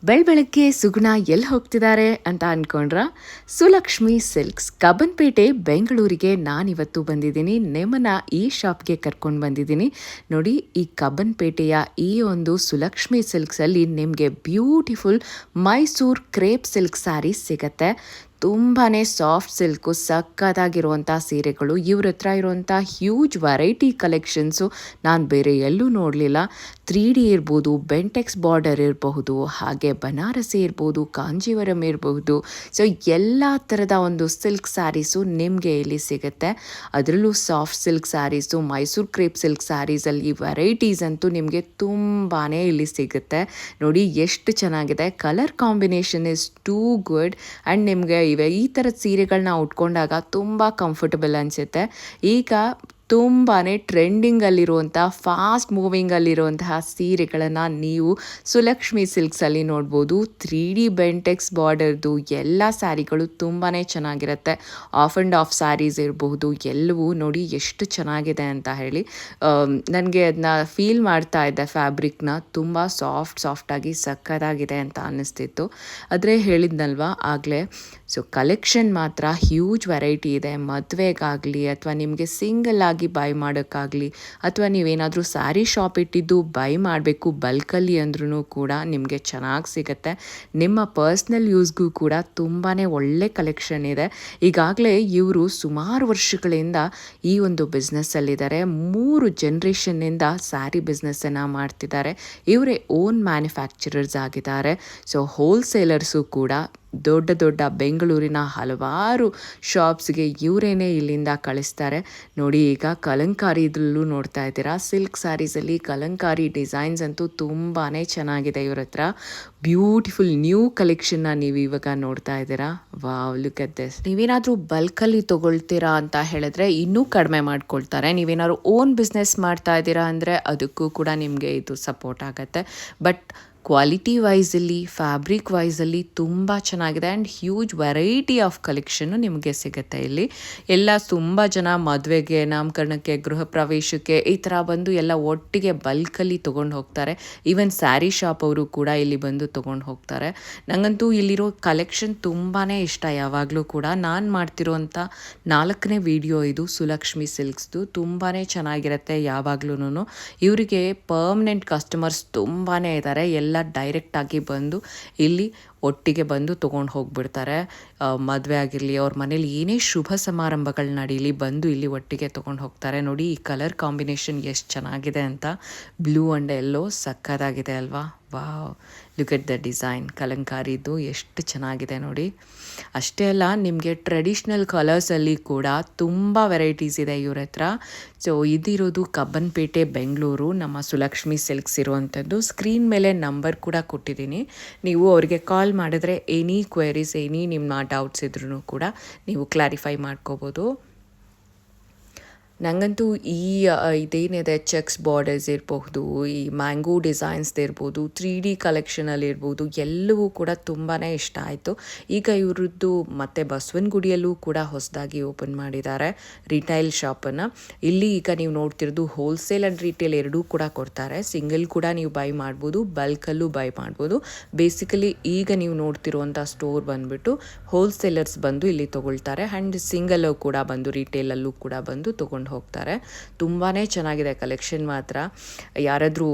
ಬೆಳಗ್ಗೆ ಸುಗುಣ ಎಲ್ಲಿ ಹೋಗ್ತಿದ್ದಾರೆ ಅಂತ ಅಂದ್ಕೊಂಡ್ರ? ಸುಲಕ್ಷ್ಮಿ ಸಿಲ್ಕ್ಸ್ ಕಬ್ಬನ್ಪೇಟೆ ಬೆಂಗಳೂರಿಗೆ ನಾನಿವತ್ತು ಬಂದಿದ್ದೀನಿ. ನಿಮ್ಮನ್ನ ಈ ಶಾಪ್ಗೆ ಕರ್ಕೊಂಡು ಬಂದಿದ್ದೀನಿ. ನೋಡಿ, ಈ ಕಬ್ಬನ್ಪೇಟೆಯ ಈ ಒಂದು ಸುಲಕ್ಷ್ಮಿ ಸಿಲ್ಕ್ಸಲ್ಲಿ ನಿಮಗೆ beautiful Mysuru crepe silk sari ಸಿಗತ್ತೆ. ತುಂಬಾ ಸಾಫ್ಟ್ ಸಿಲ್ಕು, ಸಕ್ಕತ್ತಾಗಿರುವಂಥ ಸೀರೆಗಳು. ಇವ್ರ ಹತ್ರ ಇರುವಂಥ ಹ್ಯೂಜ್ ವೆರೈಟಿ ಕಲೆಕ್ಷನ್ಸು ನಾನು ಬೇರೆ ಎಲ್ಲೂ ನೋಡಲಿಲ್ಲ. 3D ಇರ್ಬೋದು, ಬೆಂಟೆಕ್ಸ್ ಬಾರ್ಡರ್ ಇರಬಹುದು, ಹಾಗೆ ಬನಾರಸಿ ಇರ್ಬೋದು, ಕಾಂಜೀವರಂ ಇರಬಹುದು. ಸೊ ಎಲ್ಲ ಥರದ ಒಂದು ಸಿಲ್ಕ್ ಸ್ಯಾರೀಸು ನಿಮಗೆ ಇಲ್ಲಿ ಸಿಗುತ್ತೆ. ಅದರಲ್ಲೂ soft silk saris, Mysuru crepe silk ಸ್ಯಾರೀಸಲ್ಲಿ ವೆರೈಟೀಸ್ ಅಂತೂ ನಿಮಗೆ ತುಂಬಾ ಇಲ್ಲಿ ಸಿಗುತ್ತೆ. ನೋಡಿ ಎಷ್ಟು ಚೆನ್ನಾಗಿದೆ. Colour combination is too good and ನಿಮಗೆ ಈ ಥರದ ಸೀರೆಗಳನ್ನ ಉಟ್ಕೊಂಡಾಗ ತುಂಬ ಕಂಫರ್ಟಬಲ್ ಅನಿಸುತ್ತೆ. ಈಗ ತುಂಬಾ ಟ್ರೆಂಡಿಂಗಲ್ಲಿರುವಂಥ, ಫಾಸ್ಟ್ ಮೂವಿಂಗಲ್ಲಿರುವಂತಹ ಸೀರೆಗಳನ್ನು ನೀವು ಸುಲಕ್ಷ್ಮಿ ಸಿಲ್ಕ್ಸಲ್ಲಿ ನೋಡ್ಬೋದು. 3D ಬೆಂಟೆಕ್ಸ್ ಬಾರ್ಡರ್ದು ಎಲ್ಲ ಸ್ಯಾರಿಗಳು ತುಂಬಾ ಚೆನ್ನಾಗಿರುತ್ತೆ. ಆಫ್ ಆ್ಯಂಡ್ ಆಫ್ ಸ್ಯಾರೀಸ್ ಇರಬಹುದು, ಎಲ್ಲವೂ ನೋಡಿ ಎಷ್ಟು ಚೆನ್ನಾಗಿದೆ ಅಂತ ಹೇಳಿ. ನನಗೆ ಅದನ್ನ ಫೀಲ್ ಮಾಡ್ತಾ ಇದ್ದೆ, ಫ್ಯಾಬ್ರಿಕ್ನ ತುಂಬ ಸಾಫ್ಟಾಗಿ ಸಕ್ಕತ್ತಾಗಿದೆ ಅಂತ ಅನ್ನಿಸ್ತಿತ್ತು. ಆದರೆ ಹೇಳಿದ್ನಲ್ವ ಆಗಲೇ, ಸೊ ಕಲೆಕ್ಷನ್ ಮಾತ್ರ ಹ್ಯೂಜ್ ವೆರೈಟಿ ಇದೆ. ಮದುವೆಗಾಗಲಿ ಅಥವಾ ನಿಮಗೆ ಸಿಂಗಲ್ ಆಗಿ ಬೈ ಮಾಡೋಕ್ಕಾಗಲಿ, ಅಥವಾ ನೀವೇನಾದರೂ ಸ್ಯಾರಿ ಶಾಪ್ ಇಟ್ಟಿದ್ದು ಬೈ ಮಾಡಬೇಕು ಬಲ್ಕಲ್ಲಿ ಅಂದ್ರೂ ಕೂಡ ನಿಮಗೆ ಚೆನ್ನಾಗಿ ಸಿಗುತ್ತೆ. ನಿಮ್ಮ ಪರ್ಸ್ನಲ್ ಯೂಸ್ಗೂ ಕೂಡ ತುಂಬಾ ಒಳ್ಳೆ ಕಲೆಕ್ಷನ್ ಇದೆ. ಈಗಾಗಲೇ ಇವರು ಸುಮಾರು ವರ್ಷಗಳಿಂದ ಈ ಒಂದು ಬಿಸ್ನೆಸ್ಸಲ್ಲಿದ್ದಾರೆ. 3 ಜನ್ರೇಷನ್ನಿಂದ ಸ್ಯಾರಿ ಬಿಸ್ನೆಸ್ಸನ್ನು ಮಾಡ್ತಿದ್ದಾರೆ. ಇವರೇ ಓನ್ ಮ್ಯಾನುಫ್ಯಾಕ್ಚರರ್ಸ್ ಆಗಿದ್ದಾರೆ. ಸೊ ಹೋಲ್ಸೇಲರ್ಸು ಕೂಡ ದೊಡ್ಡ ಬೆಂಗಳೂರಿನ ಹಲವಾರು ಶಾಪ್ಸ್ಗೆ ಇವರೇನೇ ಇಲ್ಲಿಂದ ಕಳಿಸ್ತಾರೆ. ನೋಡಿ, ಈಗ ಕಲಂಕಾರಿ ಇದ್ರಲ್ಲೂ ನೋಡ್ತಾ ಇದ್ದೀರಾ. ಸಿಲ್ಕ್ ಸ್ಯಾರೀಸಲ್ಲಿ ಕಲಂಕಾರಿ ಡಿಸೈನ್ಸ್ ಅಂತೂ ತುಂಬಾ ಚೆನ್ನಾಗಿದೆ ಇವ್ರ ಹತ್ರ. ಬ್ಯೂಟಿಫುಲ್ ನ್ಯೂ ಕಲೆಕ್ಷನ್ನ ನೀವು ಇವಾಗ ನೋಡ್ತಾ ಇದ್ದೀರಾ. Wow, look at this. ನೀವೇನಾದರೂ ಬಲ್ಕಲ್ಲಿ ತೊಗೊಳ್ತೀರಾ ಅಂತ ಹೇಳಿದ್ರೆ ಇನ್ನೂ ಕಡಿಮೆ ಮಾಡ್ಕೊಳ್ತಾರೆ. ನೀವೇನಾದ್ರು ಓನ್ ಬಿಸ್ನೆಸ್ ಮಾಡ್ತಾ ಇದ್ದೀರಾ ಅಂದರೆ ಅದಕ್ಕೂ ಕೂಡ ನಿಮಗೆ ಇದು ಸಪೋರ್ಟ್ ಆಗುತ್ತೆ. ಬಟ್ ಕ್ವಾಲಿಟಿ ವೈಸಲ್ಲಿ, ಫ್ಯಾಬ್ರಿಕ್ ವೈಸಲ್ಲಿ ತುಂಬ ಚೆನ್ನಾಗಿದೆ and huge variety of collection ನಿಮಗೆ ಸಿಗುತ್ತೆ ಇಲ್ಲಿ. ಎಲ್ಲ ತುಂಬ ಜನ ಮದುವೆಗೆ, ನಾಮಕರಣಕ್ಕೆ, ಗೃಹ ಪ್ರವೇಶಕ್ಕೆ ಈ ಥರ ಬಂದು ಎಲ್ಲ ಒಟ್ಟಿಗೆ ಬಲ್ಕಲ್ಲಿ ತೊಗೊಂಡು ಹೋಗ್ತಾರೆ. ಈವನ್ ಸ್ಯಾರಿ ಶಾಪ್ ಅವರು ಕೂಡ ಇಲ್ಲಿ ಬಂದು ತೊಗೊಂಡು ಹೋಗ್ತಾರೆ. ನನಗಂತೂ ಇಲ್ಲಿರೋ ಕಲೆಕ್ಷನ್ ತುಂಬಾ ಇಷ್ಟ. ಯಾವಾಗಲೂ ಕೂಡ ನಾನು ಮಾಡ್ತಿರೋಂಥ 4ನೇ ವಿಡಿಯೋ ಇದು ಸುಲಕ್ಷ್ಮಿ ಸಿಲ್ಕ್ಸ್ದು. ತುಂಬಾ ಚೆನ್ನಾಗಿರುತ್ತೆ ಯಾವಾಗ್ಲೂ. ಇವರಿಗೆ ಪರ್ಮನೆಂಟ್ ಕಸ್ಟಮರ್ಸ್ ತುಂಬಾ ಇದ್ದಾರೆ. ಎಲ್ಲ ಡೈರೆಕ್ಟಾಗಿ ಬಂದು ಇಲ್ಲಿ ಒಟ್ಟಿಗೆ ಬಂದು ತೊಗೊಂಡು ಹೋಗ್ಬಿಡ್ತಾರೆ. ಮದುವೆ ಆಗಿರಲಿ, ಅವ್ರ ಮನೇಲಿ ಏನೇ ಶುಭ ಸಮಾರಂಭಗಳು ನಡೀಲಿ, ಬಂದು ಇಲ್ಲಿ ಒಟ್ಟಿಗೆ ತೊಗೊಂಡು ಹೋಗ್ತಾರೆ. ನೋಡಿ, ಈ ಕಲರ್ ಕಾಂಬಿನೇಷನ್ ಎಷ್ಟು ಚೆನ್ನಾಗಿದೆ ಅಂತ. ಬ್ಲೂ ಆ್ಯಂಡ್ ಎಲ್ಲೋ ಸಕ್ಕತ್ತಾಗಿದೆ ಅಲ್ವಾ? Wow, look at the design. ಕಲಂಕಾರಿದು ಎಷ್ಟು ಚೆನ್ನಾಗಿದೆ ನೋಡಿ. ಅಷ್ಟೇ ಅಲ್ಲ, ನಿಮಗೆ ಟ್ರೆಡಿಷ್ನಲ್ ಕಲರ್ಸಲ್ಲಿ ಕೂಡ ತುಂಬ ವೆರೈಟೀಸ್ ಇದೆ ಇವ್ರ ಹತ್ರ. ಸೊ ಇದಿರೋದು ಕಬ್ಬನ್ಪೇಟೆ ಬೆಂಗಳೂರು, ನಮ್ಮ ಸುಲಕ್ಷ್ಮಿ ಸಿಲ್ಕ್ಸ್ ಇರುವಂಥದ್ದು. ಸ್ಕ್ರೀನ್ ಮೇಲೆ ನಂಬರ್ ಕೂಡ ಕೊಟ್ಟಿದ್ದೀನಿ. ನೀವು ಅವರಿಗೆ ಕಾಲ್ ಮಾಡಿದ್ರೆ ಎನಿ ಕ್ವೆರೀಸ್, ಎನಿ ನಿಮ್ಮ ಡೌಟ್ಸ್ ಇದ್ರೂ ಕೂಡ ನೀವು ಕ್ಲಾರಿಫೈ ಮಾಡ್ಕೋಬೋದು. ನನಗಂತೂ ಇದೇನಿದೆ ಚೆಕ್ಸ್ ಬಾರ್ಡರ್ಸ್ ಇರಬಹುದು, ಈ ಮ್ಯಾಂಗೋ ಡಿಸೈನ್ಸ್ದು ಇರ್ಬೋದು, 3D ಕಲೆಕ್ಷನಲ್ಲಿ ಇರ್ಬೋದು, ಎಲ್ಲವೂ ಕೂಡ ತುಂಬಾ ಇಷ್ಟ ಆಯಿತು. ಈಗ ಇವ್ರದ್ದು ಮತ್ತು ಬಸವನಗುಡಿಯಲ್ಲೂ ಕೂಡ ಹೊಸದಾಗಿ ಓಪನ್ ಮಾಡಿದ್ದಾರೆ ರಿಟೈಲ್ ಶಾಪನ್ನು. ಇಲ್ಲಿ ಈಗ ನೀವು ನೋಡ್ತಿರೋದು ಹೋಲ್ಸೇಲ್ ಆ್ಯಂಡ್ ರಿಟೇಲ್ ಎರಡೂ ಕೂಡ ಕೊಡ್ತಾರೆ. ಸಿಂಗಲ್ ಕೂಡ ನೀವು ಬೈ ಮಾಡ್ಬೋದು, ಬಲ್ಕಲ್ಲೂ ಬೈ ಮಾಡ್ಬೋದು. ಬೇಸಿಕಲಿ ಈಗ ನೀವು ನೋಡ್ತಿರುವಂಥ ಸ್ಟೋರ್ ಬಂದುಬಿಟ್ಟು ಹೋಲ್ಸೇಲರ್ಸ್ ಬಂದು ಇಲ್ಲಿ ತೊಗೊಳ್ತಾರೆ ಆ್ಯಂಡ್ ಸಿಂಗಲ್ಲು ಕೂಡ ಬಂದು ರಿಟೇಲಲ್ಲೂ ಕೂಡ ಬಂದು ತೊಗೊಂಡು ಹೋಗ್ತಾರೆ. ತುಂಬಾ ಚೆನ್ನಾಗಿದೆ ಕಲೆಕ್ಷನ್ ಮಾತ್ರ. ಯಾರಾದರೂ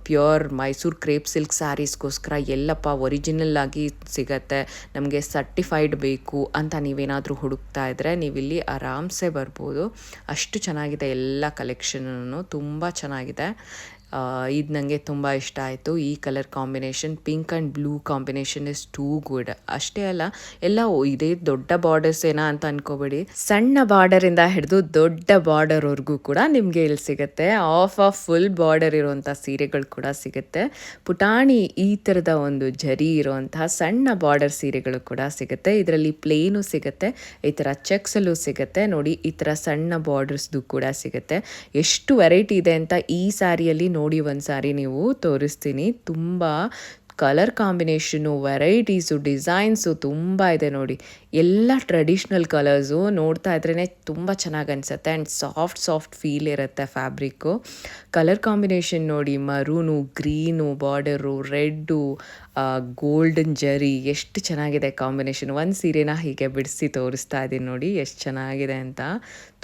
ಪ್ಯೂರ್ ಮೈಸೂರು ಕ್ರೇಪ್ ಸಿಲ್ಕ್ ಸ್ಯಾರೀಸ್ಗೋಸ್ಕರ ಎಲ್ಲಪ್ಪ ಒರಿಜಿನಲ್ ಆಗಿ ಸಿಗತ್ತೆ, ನಮಗೆ ಸರ್ಟಿಫೈಡ್ ಬೇಕು ಅಂತ ನೀವೇನಾದರೂ ಹುಡುಕ್ತಾ ಇದ್ದರೆ ನೀವಿಲ್ಲಿ ಆರಾಮ್ಸೆ ಬರ್ಬೋದು. ಅಷ್ಟು ಚೆನ್ನಾಗಿದೆ ಎಲ್ಲ ಕಲೆಕ್ಷನೂ, ತುಂಬ ಚೆನ್ನಾಗಿದೆ. ಇದು ನನಗೆ ತುಂಬ ಇಷ್ಟ ಆಯಿತು. ಈ colour combination, pink and blue combination is too good. ಅಷ್ಟೇ ಅಲ್ಲ, ಎಲ್ಲ ಇದೇ ದೊಡ್ಡ ಬಾರ್ಡರ್ಸ್ ಏನಾ ಅಂತ ಅನ್ಕೋಬೇಡಿ. ಸಣ್ಣ ಬಾರ್ಡರಿಂದ ಹಿಡಿದು ದೊಡ್ಡ ಬಾರ್ಡರ್ವರೆಗೂ ಕೂಡ ನಿಮಗೆ ಇಲ್ಲಿ ಸಿಗುತ್ತೆ. ಆಫ್ ಫುಲ್ ಬಾರ್ಡರ್ ಇರುವಂಥ ಸೀರೆಗಳು ಕೂಡ ಸಿಗುತ್ತೆ. ಪುಟಾಣಿ ಈ ಥರದ ಒಂದು ಜರಿ ಇರುವಂತಹ ಸಣ್ಣ ಬಾರ್ಡರ್ ಸೀರೆಗಳು ಕೂಡ ಸಿಗುತ್ತೆ. ಇದರಲ್ಲಿ ಪ್ಲೇನು ಸಿಗುತ್ತೆ, ಈ ಥರ ಚೆಕ್ಸಲ್ಲೂ ಸಿಗುತ್ತೆ. ನೋಡಿ, ಈ ಥರ ಸಣ್ಣ ಬಾರ್ಡರ್ಸ್ದು ಕೂಡ ಸಿಗುತ್ತೆ. ಎಷ್ಟು ವೆರೈಟಿ ಇದೆ ಅಂತ ಈ ಸ್ಯಾರಿಯಲ್ಲಿ ನೋಡಿ ಒಂದು ಸಾರಿ ನೀವು ತೋರಿಸ್ತೀನಿ. ತುಂಬ ಕಲರ್ ಕಾಂಬಿನೇಷನು, ವೆರೈಟೀಸು, ಡಿಸೈನ್ಸು ತುಂಬ ಇದೆ ನೋಡಿ. ಎಲ್ಲ ಟ್ರೆಡಿಷ್ನಲ್ ಕಲರ್ಸು ನೋಡ್ತಾ ಇದ್ರೇ ತುಂಬ ಚೆನ್ನಾಗಿ ಅನಿಸುತ್ತೆ ಆ್ಯಂಡ್ ಸಾಫ್ಟ್ ಫೀಲ್ ಇರುತ್ತೆ ಫ್ಯಾಬ್ರಿಕ್ಕು. ಕಲರ್ ಕಾಂಬಿನೇಷನ್ ನೋಡಿ, ಮರೂನು, ಗ್ರೀನು ಬಾರ್ಡರು, ರೆಡ್ಡು, ಗೋಲ್ಡನ್ ಜರಿ ಎಷ್ಟು ಚೆನ್ನಾಗಿದೆ ಕಾಂಬಿನೇಷನ್. ಒಂದು ಸೀರೆನ ಹೀಗೆ ಬಿಡಿಸಿ ತೋರಿಸ್ತಾ ಇದ್ದೀನಿ ನೋಡಿ ಎಷ್ಟು ಚೆನ್ನಾಗಿದೆ ಅಂತ.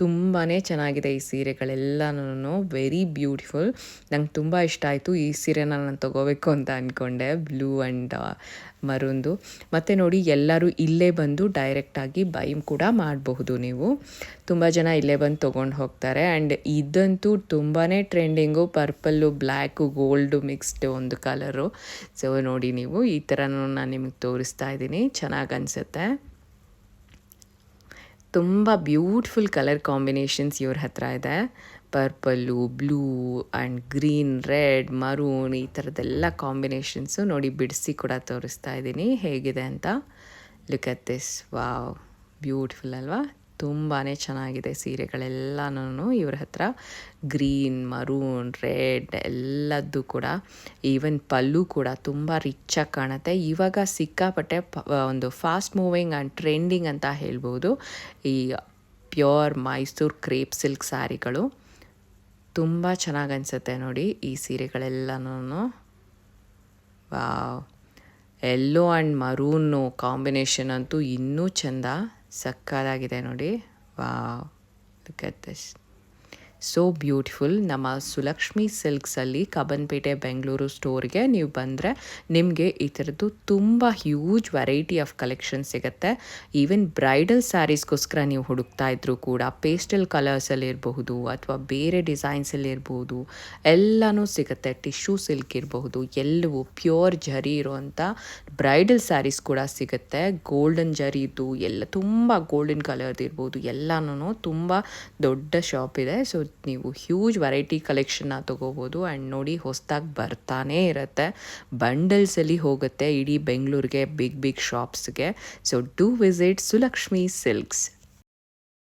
ತುಂಬಾ ಚೆನ್ನಾಗಿದೆ ಈ ಸೀರೆಗಳೆಲ್ಲನೂ, ವೆರಿ ಬ್ಯೂಟಿಫುಲ್. ನಂಗೆ ತುಂಬ ಇಷ್ಟ ಆಯಿತು. ಈ ಸೀರೆನ ನಾನು ತೊಗೋಬೇಕು ಅಂತ ಅಂದ್ಕೊಂಡೆ, ಬ್ಲೂ ಆ್ಯಂಡ್ ಮರೂನ್ದು. ಮತ್ತು ನೋಡಿ ಎಲ್ಲರೂ ಇಲ್ಲೇ ಬಂದು ಡೈರೆಕ್ಟಾಗಿ ಬೈ ಕೂಡ ಮಾಡಬಹುದು ನೀವು. ತುಂಬ ಜನ ಇಲ್ಲೇ ಬಂದು ತೊಗೊಂಡು ಹೋಗ್ತಾರೆ. ಆ್ಯಂಡ್ ಇದಂತೂ ತುಂಬಾ trending, purple black gold mixed ಒಂದು ಕಲರು. ಸೊ ನೋಡಿ ನೀವು ಈ ಥರನೂ ನಾನು ನಿಮಗೆ ತೋರಿಸ್ತಾ ಇದ್ದೀನಿ, ಚೆನ್ನಾಗಿ ಅನಿಸುತ್ತೆ. ತುಂಬ ಬ್ಯೂಟಿಫುಲ್ ಕಲರ್ ಕಾಂಬಿನೇಷನ್ಸ್ ಇವ್ರ ಹತ್ರ ಇದೆ. Purple, blue and green, red, maroon ಈ ಥರದ್ದೆಲ್ಲ ಕಾಂಬಿನೇಷನ್ಸು ನೋಡಿ ಬಿಡಿಸಿ ಕೂಡ ತೋರಿಸ್ತಾ ಇದ್ದೀನಿ ಹೇಗಿದೆ ಅಂತ. Look at this, wow, beautiful ಅಲ್ವಾ? ತುಂಬಾ ಚೆನ್ನಾಗಿದೆ ಸೀರೆಗಳೆಲ್ಲನೂ ಇವ್ರ ಹತ್ರ. ಗ್ರೀನ್, ಮರೂನ್, ರೆಡ್ ಎಲ್ಲದ್ದು ಕೂಡ. ಈವನ್ ಪಲ್ಲು ಕೂಡ ತುಂಬ ರಿಚ್ಚಾಗಿ ಕಾಣುತ್ತೆ. ಇವಾಗ ಸಿಕ್ಕಾಪಟ್ಟೆ ಒಂದು ಫಾಸ್ಟ್ ಮೂವಿಂಗ್ ಆ್ಯಂಡ್ ಟ್ರೆಂಡಿಂಗ್ ಅಂತ ಹೇಳ್ಬೋದು ಈ ಪ್ಯೂರ್ ಮೈಸೂರು ಕ್ರೇಪ್ ಸಿಲ್ಕ್ ಸ್ಯಾರಿಗಳು. ತುಂಬ ಚೆನ್ನಾಗಿ ಅನಿಸುತ್ತೆ ನೋಡಿ ಈ ಸೀರೆಗಳೆಲ್ಲನೂ. Wow, yellow and maroon combination ಅಂತೂ ಇನ್ನೂ ಚೆಂದ, ಸಕ್ಕತ್ತಾಗಿದೆ ನೋಡಿ. Wow, look at this, so beautiful. ನಮ್ಮ ಸುಲಕ್ಷ್ಮಿ ಸಿಲ್ಕ್ಸಲ್ಲಿ ಕಬ್ಬನ್ಪೇಟೆ ಬೆಂಗಳೂರು ಸ್ಟೋರ್ಗೆ ನೀವು ಬಂದರೆ ನಿಮಗೆ ಈ ಥರದ್ದು ತುಂಬ ಹ್ಯೂಜ್ ವೆರೈಟಿ ಆಫ್ ಕಲೆಕ್ಷನ್ ಸಿಗುತ್ತೆ. ಈವನ್ ಬ್ರೈಡಲ್ ಸ್ಯಾರೀಸ್ಗೋಸ್ಕರ ನೀವು ಹುಡುಕ್ತಾ ಇದ್ರೂ ಕೂಡ ಪೇಸ್ಟಲ್ ಕಲರ್ಸಲ್ಲಿ ಇರಬಹುದು ಅಥವಾ ಬೇರೆ ಡಿಸೈನ್ಸಲ್ಲಿ ಇರಬಹುದು, ಎಲ್ಲನೂ ಸಿಗುತ್ತೆ. ಟಿಶ್ಯೂ ಸಿಲ್ಕ್ ಇರಬಹುದು, ಎಲ್ಲವೂ ಪ್ಯೂರ್ ಜರಿ ಇರುವಂಥ ಬ್ರೈಡಲ್ ಸ್ಯಾರೀಸ್ ಕೂಡ ಸಿಗುತ್ತೆ. ಗೋಲ್ಡನ್ ಜರಿದು ಎಲ್ಲ ತುಂಬ ಗೋಲ್ಡನ್ ಕಲರ್ದು ಇರ್ಬೋದು, ಎಲ್ಲನೂ ತುಂಬ ದೊಡ್ಡ ಶಾಪ್ ಇದೆ. ಸೊ ನೀವು ಹ್ಯೂಜ್ ವೆರೈಟಿ ಕಲೆಕ್ಷನ್ನ ತೊಗೋಬೋದು. ಆ್ಯಂಡ್ ನೋಡಿ ಹೊಸದಾಗಿ ಬರ್ತಾನೇ ಇರುತ್ತೆ, ಬಂಡಲ್ಸಲ್ಲಿ ಹೋಗುತ್ತೆ ಇಡೀ ಬೆಂಗಳೂರಿಗೆ, ಬಿಗ್ ಶಾಪ್ಸ್ಗೆ. So do visit Sulakshmi silks.